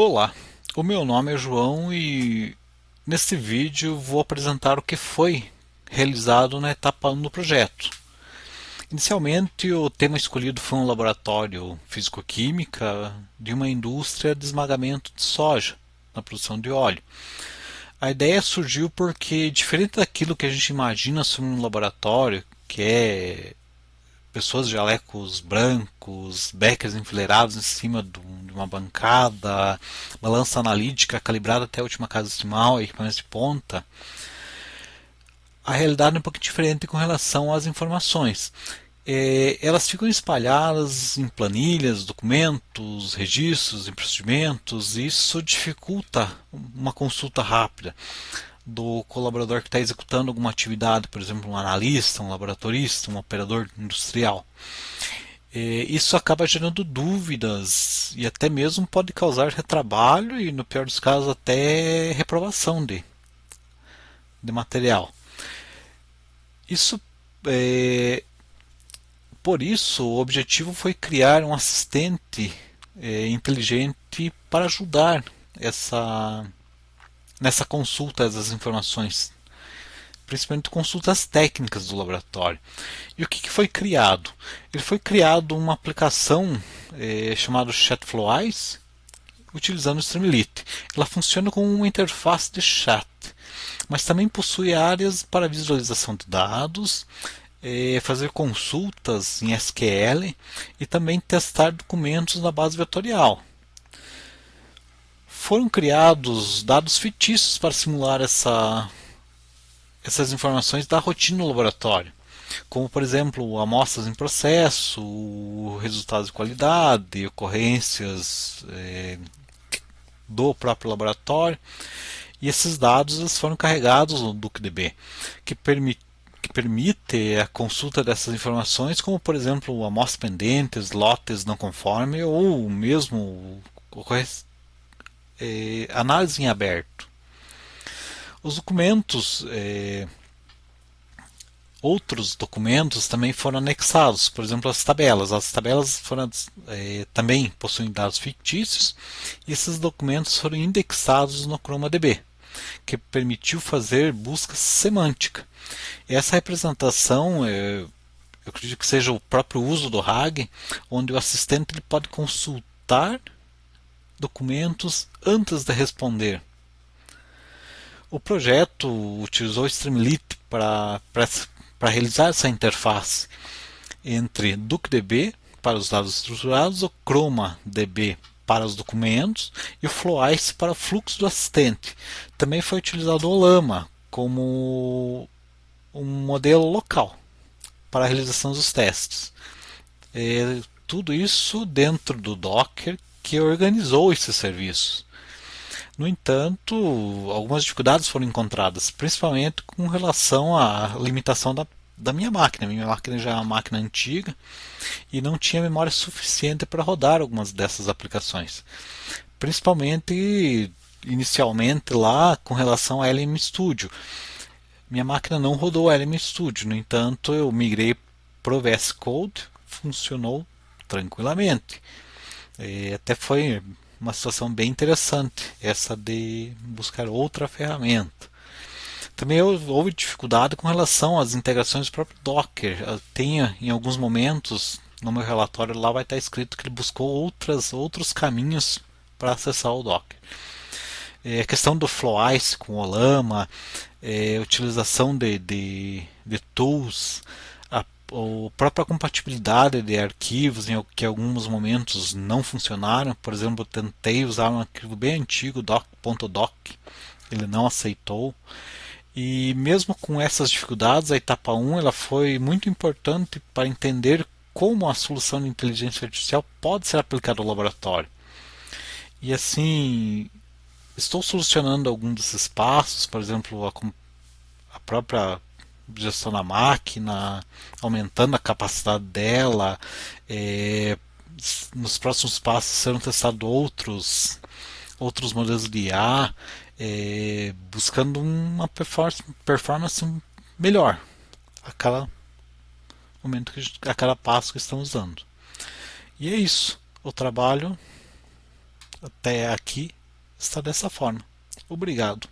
Olá, o meu nome é João e neste vídeo vou apresentar o que foi realizado na etapa 1 do projeto. Inicialmente, o tema escolhido foi um laboratório físico-química de uma indústria de esmagamento de soja na produção de óleo. A ideia surgiu porque, diferente daquilo que a gente imagina sobre um laboratório, que é pessoas de jalecos brancos, beckers enfileirados em cima de uma bancada, balança analítica calibrada até a última casa decimal, equipamentos de ponta, a realidade é um pouco diferente com relação às informações. Elas ficam espalhadas em planilhas, documentos, registros e procedimentos, e isso dificulta uma consulta rápida do colaborador que está executando alguma atividade, por exemplo, um analista, um laboratorista, um operador industrial. Isso acaba gerando dúvidas e até mesmo pode causar retrabalho e, no pior dos casos, até reprovação de material. Isso, é, por isso, o objetivo foi criar um assistente inteligente para ajudar essa, nessa consulta das informações, principalmente consultas técnicas do laboratório. E o que foi criado? Ele foi criado uma aplicação chamada ChatFlow Eyes, utilizando o Streamlit. Ela funciona como uma interface de chat, mas também possui áreas para visualização de dados, fazer consultas em SQL e também testar documentos na base vetorial. Foram criados dados fictícios para simular essas informações da rotina no laboratório, como por exemplo amostras em processo, resultados de qualidade, ocorrências do próprio laboratório. E esses dados foram carregados no DuckDB, que permite a consulta dessas informações, como por exemplo amostras pendentes, lotes não conforme ou mesmo análise em aberto. Os documentos outros documentos também foram anexados, por exemplo, as tabelas. As tabelas foram, também possuem dados fictícios e esses documentos foram indexados no ChromaDB, que permitiu fazer busca semântica. Essa representação, eu acredito que seja o próprio uso do RAG, onde o assistente ele pode consultar documentos antes de responder. O projeto utilizou o Streamlit para realizar essa interface entre DuckDB para os dados estruturados, o ChromaDB para os documentos e o FlowIce para o fluxo do assistente. Também foi utilizado o Lama como um modelo local para a realização dos testes. Tudo isso dentro do Docker que organizou esses serviços. No entanto, algumas dificuldades foram encontradas, principalmente com relação à limitação da minha máquina. Minha máquina já é uma máquina antiga e não tinha memória suficiente para rodar algumas dessas aplicações. Principalmente inicialmente lá com relação a LM Studio. Minha máquina não rodou LM Studio, no entanto eu migrei para o VS Code, funcionou tranquilamente. Até foi uma situação bem interessante essa de buscar outra ferramenta. Também houve dificuldade com relação às integrações do próprio Docker. Tem em alguns momentos no meu relatório lá vai estar escrito que ele buscou outros caminhos para acessar o Docker. A questão do FlowIce com o Lama, utilização de tools, a própria compatibilidade de arquivos que em alguns momentos não funcionaram. Por exemplo, eu tentei usar um arquivo bem antigo, doc.doc, ele não aceitou. E mesmo com essas dificuldades, a etapa 1 ela foi muito importante para entender como a solução de inteligência artificial pode ser aplicada ao laboratório. E assim, estou solucionando alguns desses passos, por exemplo, a própria gestão da máquina, aumentando a capacidade dela. É, nos próximos passos serão testados outros modelos de IA, buscando uma performance melhor a cada momento, a cada passo que estamos dando. E é isso. O trabalho até aqui está dessa forma. Obrigado.